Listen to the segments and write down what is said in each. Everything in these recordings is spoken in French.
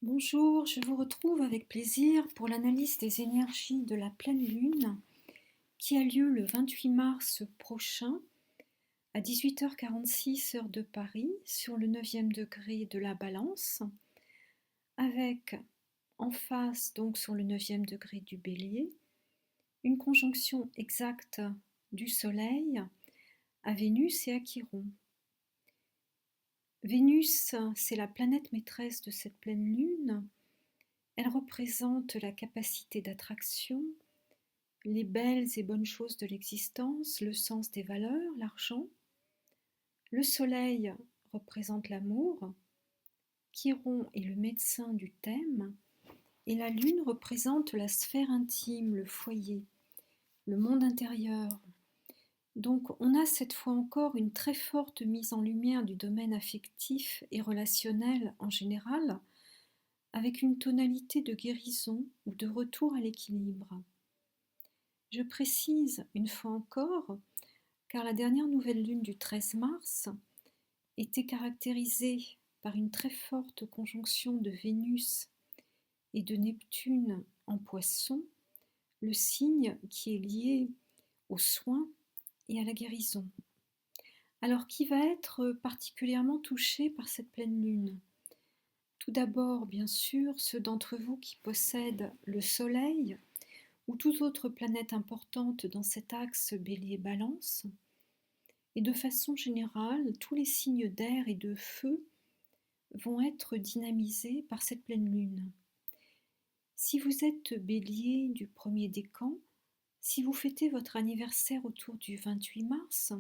Bonjour, je vous retrouve avec plaisir pour l'analyse des énergies de la pleine lune qui a lieu le 28 mars prochain à 18h46 heure de Paris sur le 9e degré de la Balance, avec en face, donc sur le 9e degré du Bélier, une conjonction exacte du Soleil à Vénus et à Chiron. Vénus, c'est la planète maîtresse de cette pleine lune. Elle représente la capacité d'attraction, les belles et bonnes choses de l'existence, le sens des valeurs, l'argent. Le soleil représente l'amour, Chiron est le médecin du thème, et la lune représente la sphère intime, le foyer, le monde intérieur. Donc on a cette fois encore une très forte mise en lumière du domaine affectif et relationnel en général, avec une tonalité de guérison ou de retour à l'équilibre. Je précise une fois encore, car la dernière nouvelle lune du 13 mars était caractérisée par une très forte conjonction de Vénus et de Neptune en Poisson, le signe qui est lié aux soins et à la guérison. Alors, qui va être particulièrement touché par cette pleine lune? Tout d'abord, bien sûr, ceux d'entre vous qui possèdent le Soleil ou toute autre planète importante dans cet axe Bélier-Balance. Et de façon générale, tous les signes d'air et de feu vont être dynamisés par cette pleine lune. Si vous êtes Bélier du premier décan, si vous fêtez votre anniversaire autour du 28 mars,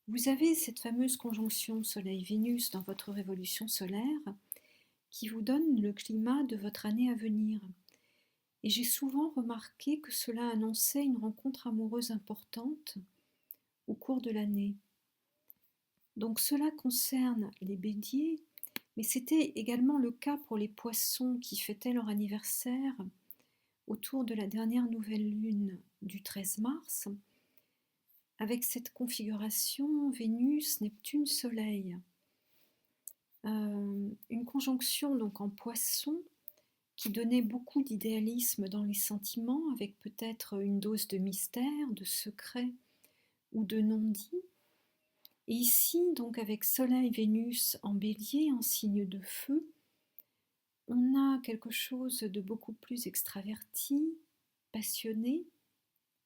vous avez cette fameuse conjonction Soleil-Vénus dans votre révolution solaire qui vous donne le climat de votre année à venir. Et j'ai souvent remarqué que cela annonçait une rencontre amoureuse importante au cours de l'année. Donc cela concerne les béliers, mais c'était également le cas pour les poissons qui fêtaient leur anniversaire autour de la dernière nouvelle lune du 13 mars, avec cette configuration Vénus, Neptune, Soleil. Une conjonction donc en poisson qui donnait beaucoup d'idéalisme dans les sentiments, avec peut-être une dose de mystère, de secret ou de non-dit. Et ici, donc avec Soleil, Vénus en bélier, en signe de feu, on a quelque chose de beaucoup plus extraverti, passionné,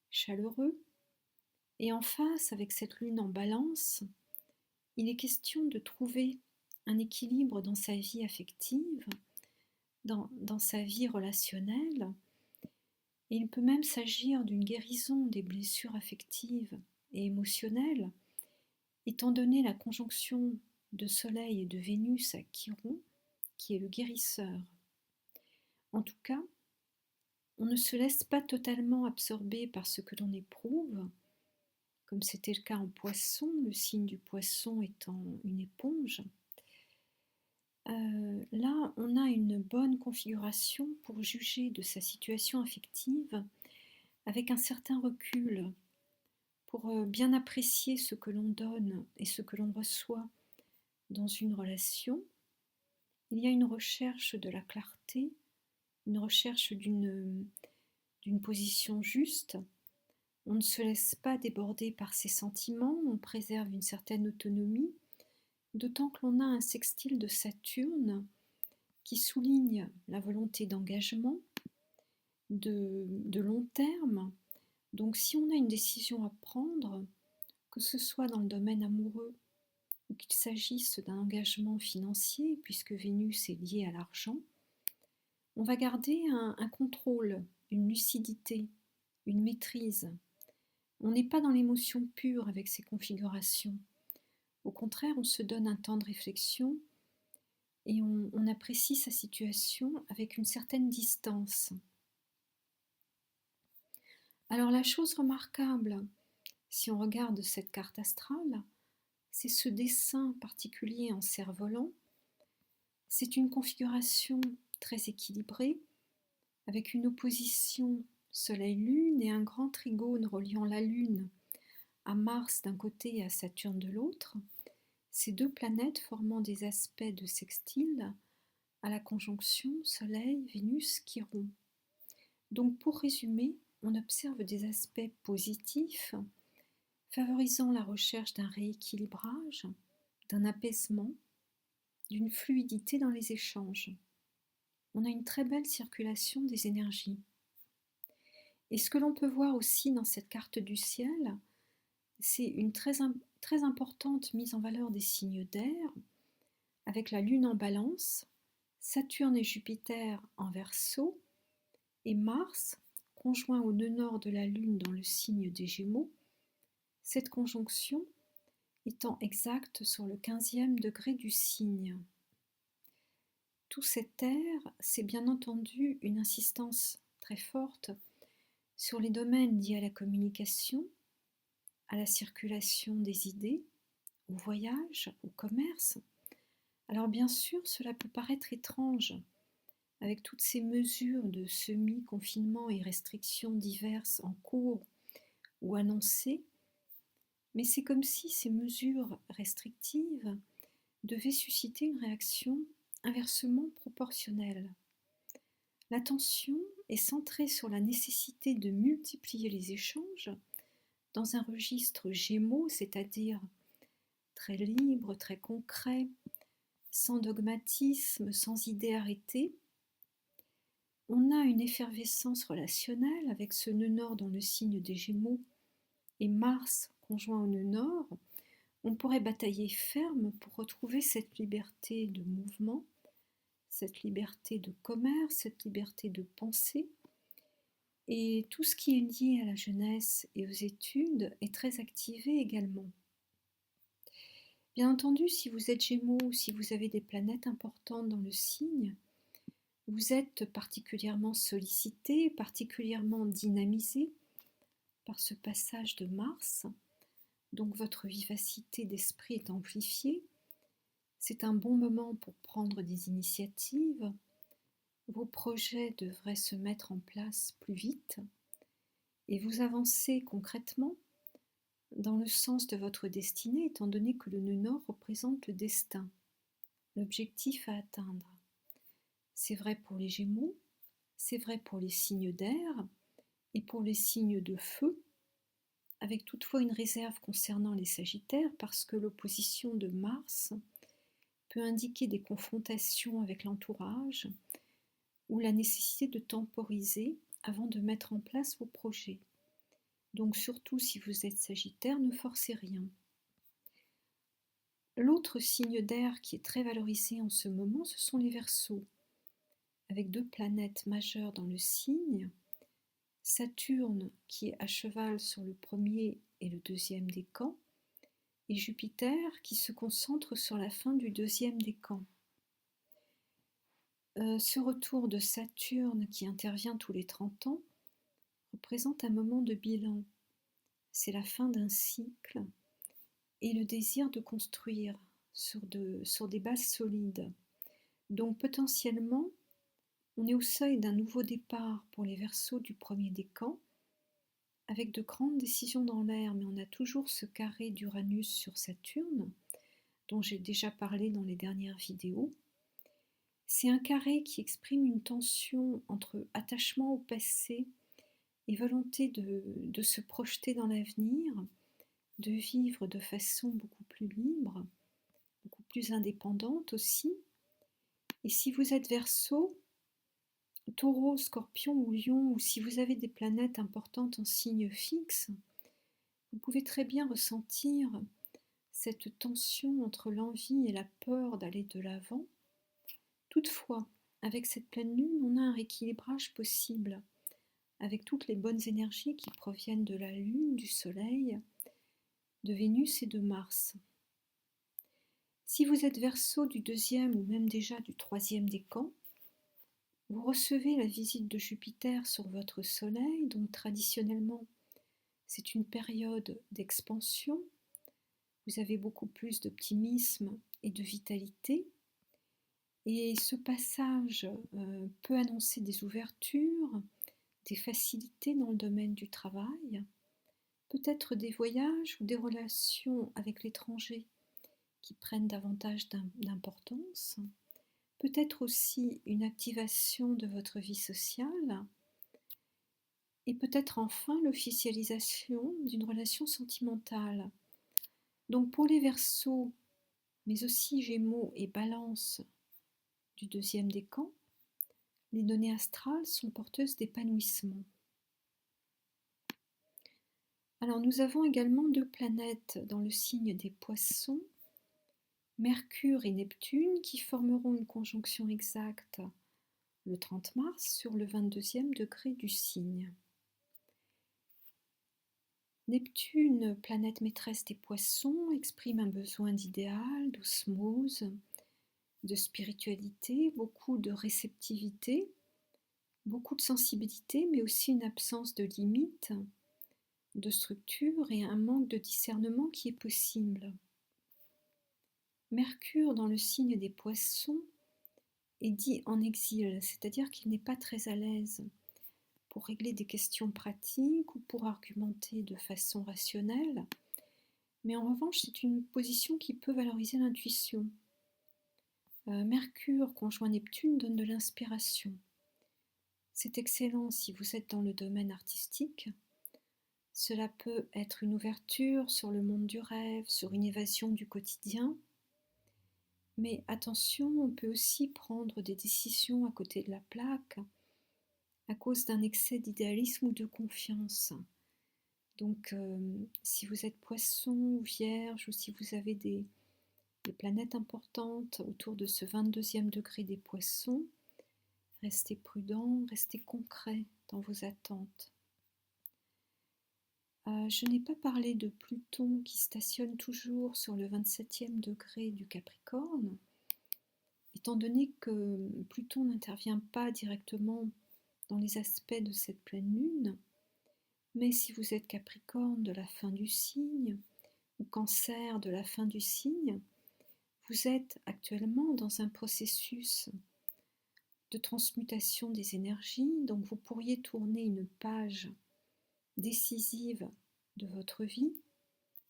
chaleureux. Et en face, avec cette lune en balance, il est question de trouver un équilibre dans sa vie affective, dans sa vie relationnelle. Et il peut même s'agir d'une guérison des blessures affectives et émotionnelles, étant donné la conjonction de Soleil et de Vénus à Chiron, qui est le guérisseur. En tout cas, on ne se laisse pas totalement absorber par ce que l'on éprouve, comme c'était le cas en Poisson, le signe du Poisson étant une éponge. Là, on a une bonne configuration pour juger de sa situation affective avec un certain recul, pour bien apprécier ce que l'on donne et ce que l'on reçoit dans une relation. Il y a une recherche de la clarté, une recherche d'une position juste. On ne se laisse pas déborder par ses sentiments, on préserve une certaine autonomie, d'autant que l'on a un sextile de Saturne qui souligne la volonté d'engagement, de long terme. Donc si on a une décision à prendre, que ce soit dans le domaine amoureux ou qu'il s'agisse d'un engagement financier, puisque Vénus est liée à l'argent, on va garder un contrôle, une lucidité, une maîtrise. On n'est pas dans l'émotion pure avec ces configurations. Au contraire, on se donne un temps de réflexion et on apprécie sa situation avec une certaine distance. Alors la chose remarquable, si on regarde cette carte astrale, c'est ce dessin particulier en cerf-volant. C'est une configuration très équilibrée, avec une opposition Soleil-Lune et un grand trigone reliant la Lune à Mars d'un côté et à Saturne de l'autre, ces deux planètes formant des aspects de sextile à la conjonction Soleil-Vénus-Chiron. Donc pour résumer, on observe des aspects positifs favorisant la recherche d'un rééquilibrage, d'un apaisement, d'une fluidité dans les échanges. On a une très belle circulation des énergies. Et ce que l'on peut voir aussi dans cette carte du ciel, c'est une très importante mise en valeur des signes d'air, avec la Lune en Balance, Saturne et Jupiter en Verseau, et Mars, conjoint au nœud nord de la Lune dans le signe des Gémeaux, cette conjonction étant exacte sur le 15e degré du signe. Tout cet air, c'est bien entendu une insistance très forte sur les domaines liés à la communication, à la circulation des idées, au voyage, au commerce. Alors bien sûr, cela peut paraître étrange, avec toutes ces mesures de semi-confinement et restrictions diverses en cours ou annoncées, mais c'est comme si ces mesures restrictives devaient susciter une réaction inversement proportionnelle. L'attention est centrée sur la nécessité de multiplier les échanges dans un registre Gémeaux, c'est-à-dire très libre, très concret, sans dogmatisme, sans idée arrêtée. On a une effervescence relationnelle avec ce nœud nord dans le signe des Gémeaux et Mars conjoint au nœud nord. On pourrait batailler ferme pour retrouver cette liberté de mouvement, cette liberté de commerce, cette liberté de pensée. Et tout ce qui est lié à la jeunesse et aux études est très activé également. Bien entendu, si vous êtes Gémeaux ou si vous avez des planètes importantes dans le signe, vous êtes particulièrement sollicité, particulièrement dynamisé par ce passage de Mars. Donc votre vivacité d'esprit est amplifiée. C'est un bon moment pour prendre des initiatives. Vos projets devraient se mettre en place plus vite et vous avancez concrètement dans le sens de votre destinée, étant donné que le nœud nord représente le destin, l'objectif à atteindre. C'est vrai pour les Gémeaux, c'est vrai pour les signes d'air et pour les signes de feu, avec toutefois une réserve concernant les Sagittaires, parce que l'opposition de Mars peut indiquer des confrontations avec l'entourage ou la nécessité de temporiser avant de mettre en place vos projets. Donc surtout si vous êtes Sagittaire, ne forcez rien. L'autre signe d'air qui est très valorisé en ce moment, ce sont les Verseaux, avec deux planètes majeures dans le signe, Saturne qui est à cheval sur le premier et le deuxième décan, et Jupiter qui se concentre sur la fin du deuxième décan. Ce retour de Saturne qui intervient tous les 30 ans représente un moment de bilan. C'est la fin d'un cycle et le désir de construire sur des bases solides. Donc potentiellement, on est au seuil d'un nouveau départ pour les Verseaux du premier décan, avec de grandes décisions dans l'air, mais on a toujours ce carré d'Uranus sur Saturne, dont j'ai déjà parlé dans les dernières vidéos. C'est un carré qui exprime une tension entre attachement au passé et volonté de se projeter dans l'avenir, de vivre de façon beaucoup plus libre, beaucoup plus indépendante aussi. Et si vous êtes Verseau, Taureau, Scorpion ou Lion, ou si vous avez des planètes importantes en signe fixe, vous pouvez très bien ressentir cette tension entre l'envie et la peur d'aller de l'avant. Toutefois, avec cette pleine lune, on a un rééquilibrage possible, avec toutes les bonnes énergies qui proviennent de la Lune, du Soleil, de Vénus et de Mars. Si vous êtes Verseau du deuxième ou même déjà du troisième décan, vous recevez la visite de Jupiter sur votre Soleil, donc traditionnellement c'est une période d'expansion, vous avez beaucoup plus d'optimisme et de vitalité, et ce passage peut annoncer des ouvertures, des facilités dans le domaine du travail, peut-être des voyages ou des relations avec l'étranger qui prennent davantage d'importance, peut-être aussi une activation de votre vie sociale, et peut-être enfin l'officialisation d'une relation sentimentale. Donc pour les Verseaux, mais aussi Gémeaux et Balance du deuxième décan, les données astrales sont porteuses d'épanouissement. Alors nous avons également 2 planètes dans le signe des Poissons, Mercure et Neptune, qui formeront une conjonction exacte le 30 mars sur le 22e degré du signe. Neptune, planète maîtresse des Poissons, exprime un besoin d'idéal, d'osmose, de spiritualité, beaucoup de réceptivité, beaucoup de sensibilité, mais aussi une absence de limites, de structure et un manque de discernement qui est possible. Mercure dans le signe des Poissons est dit en exil, c'est-à-dire qu'il n'est pas très à l'aise pour régler des questions pratiques ou pour argumenter de façon rationnelle, mais en revanche c'est une position qui peut valoriser l'intuition. Mercure conjoint Neptune donne de l'inspiration. C'est excellent si vous êtes dans le domaine artistique. Cela peut être une ouverture sur le monde du rêve, sur une évasion du quotidien. Mais attention, on peut aussi prendre des décisions à côté de la plaque à cause d'un excès d'idéalisme ou de confiance. Donc, si vous êtes Poisson ou Vierge, ou si vous avez des planètes importantes autour de ce 22e degré des Poissons, restez prudent, restez concret dans vos attentes. Je n'ai pas parlé de Pluton qui stationne toujours sur le 27e degré du Capricorne, étant donné que Pluton n'intervient pas directement dans les aspects de cette pleine lune, mais si vous êtes Capricorne de la fin du signe ou Cancer de la fin du signe, vous êtes actuellement dans un processus de transmutation des énergies, donc vous pourriez tourner une page décisive de votre vie,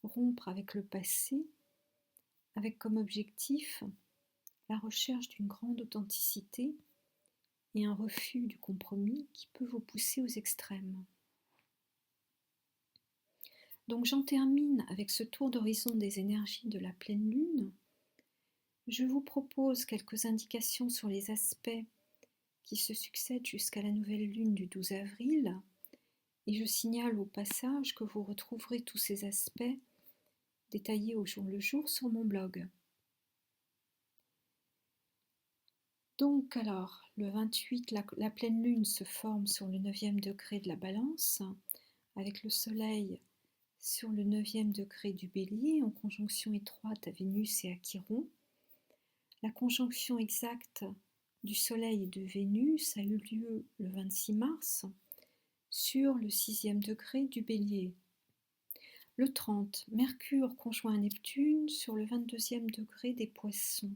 rompre avec le passé, avec comme objectif la recherche d'une grande authenticité et un refus du compromis qui peut vous pousser aux extrêmes. Donc j'en termine avec ce tour d'horizon des énergies de la pleine lune. Je vous propose quelques indications sur les aspects qui se succèdent jusqu'à la nouvelle lune du 12 avril, et je signale au passage que vous retrouverez tous ces aspects détaillés au jour le jour sur mon blog. Donc alors, le 28, la pleine lune se forme sur le 9e degré de la Balance, avec le Soleil sur le 9e degré du Bélier, en conjonction étroite à Vénus et à Chiron. La conjonction exacte du Soleil et de Vénus a eu lieu le 26 mars sur le 6e degré du Bélier. Le 30, Mercure conjoint Neptune sur le 22e degré des Poissons.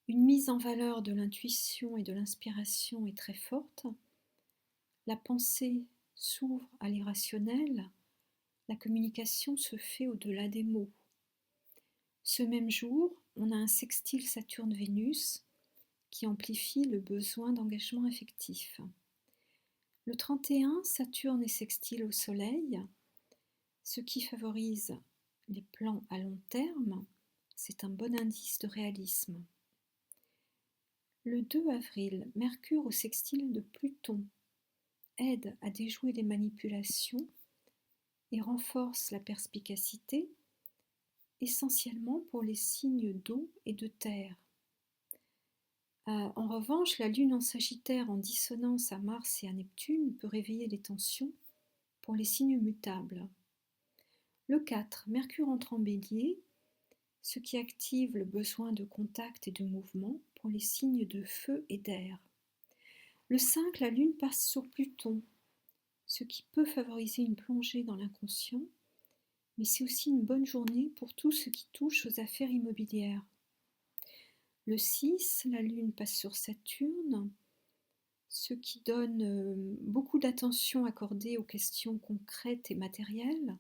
Une mise en valeur de l'intuition et de l'inspiration est très forte. La pensée s'ouvre à l'irrationnel. La communication se fait au-delà des mots. Ce même jour, on a un sextile Saturne-Vénus qui amplifie le besoin d'engagement affectif. Le 31, Saturne est sextile au Soleil, ce qui favorise les plans à long terme. C'est un bon indice de réalisme. Le 2 avril, Mercure au sextile de Pluton aide à déjouer les manipulations et renforce la perspicacité, essentiellement pour les signes d'eau et de terre. En revanche, la Lune en Sagittaire en dissonance à Mars et à Neptune peut réveiller les tensions pour les signes mutables. Le 4, Mercure entre en Bélier, ce qui active le besoin de contact et de mouvement pour les signes de feu et d'air. Le 5, la Lune passe sur Pluton, ce qui peut favoriser une plongée dans l'inconscient, mais c'est aussi une bonne journée pour tout ce qui touche aux affaires immobilières. Le 6, la Lune passe sur Saturne, ce qui donne beaucoup d'attention accordée aux questions concrètes et matérielles,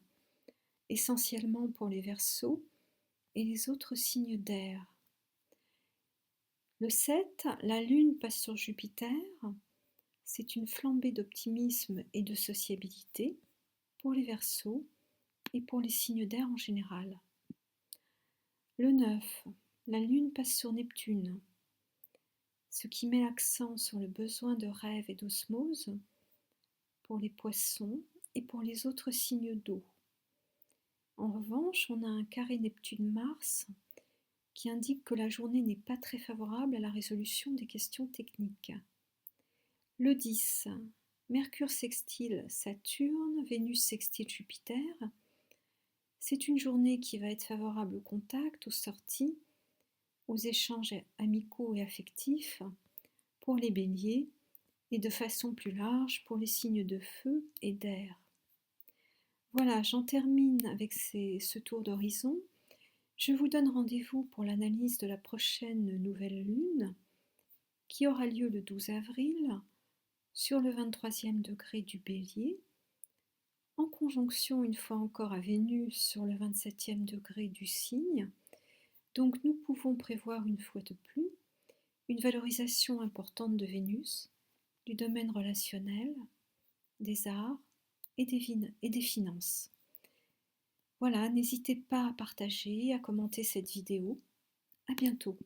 essentiellement pour les Verseaux et les autres signes d'air. Le 7, la Lune passe sur Jupiter. C'est une flambée d'optimisme et de sociabilité pour les Verseaux et pour les signes d'air en général. Le 9, la Lune passe sur Neptune, ce qui met l'accent sur le besoin de rêve et d'osmose pour les Poissons et pour les autres signes d'eau. En revanche, on a un carré Neptune-Mars qui indique que la journée n'est pas très favorable à la résolution des questions techniques. Le 10, Mercure sextile Saturne, Vénus sextile Jupiter. C'est une journée qui va être favorable au contact, aux sorties, aux échanges amicaux et affectifs pour les béliers et de façon plus large pour les signes de feu et d'air. Voilà, j'en termine avec ce tour d'horizon. Je vous donne rendez-vous pour l'analyse de la prochaine nouvelle lune qui aura lieu le 12 avril sur le 23e degré du Bélier, en conjonction une fois encore à Vénus sur le 27e degré du Cygne. Donc nous pouvons prévoir une fois de plus une valorisation importante de Vénus, du domaine relationnel, des arts et des finances. Voilà, n'hésitez pas à partager, à commenter cette vidéo. À bientôt.